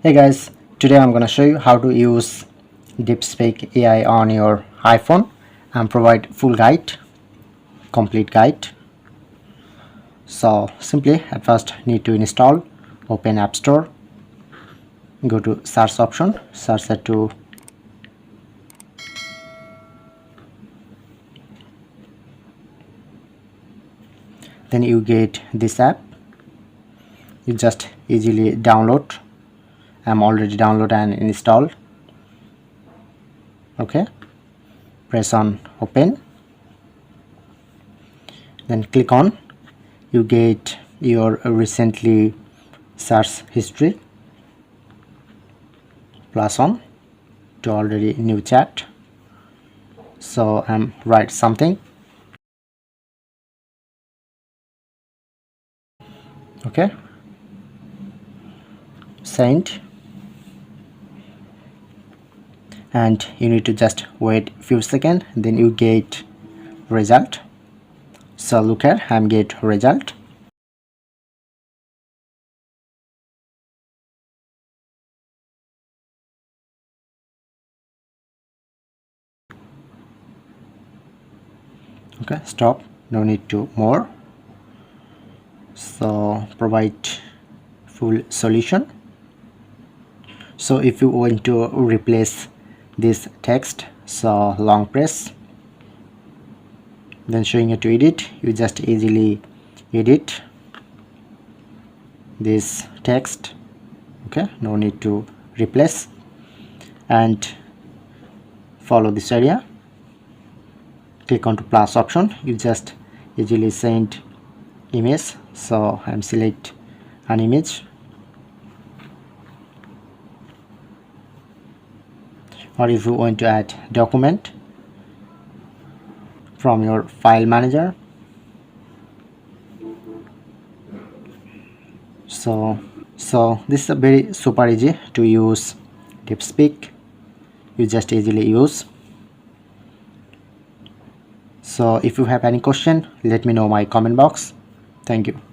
Hey guys, today I'm gonna show you how to use Deepseek AI on your iPhone and provide full guide, complete guide. So simply at first need to install, open App Store, go to search option, search it to then you get this app. You just easily download. I'm already download and install. Okay, press on open, then click on. You get your recently search history plus on to already new chat. So I'm write something. Okay, send, and you need to just wait few seconds, then you get result. So look here, I'm get result. Okay, stop, no need to more. So provide full solution. So if you want to replace this text, so long press, then showing it to edit, you just easily edit this text. Okay, no need to replace, and follow this area, click on to plus option, you just easily send image. So I'm select an image, or if you want to add document from your file manager, so this is a very super easy to use Deepseek. You just easily use. So if you have any question, let me know my comment box. Thank you.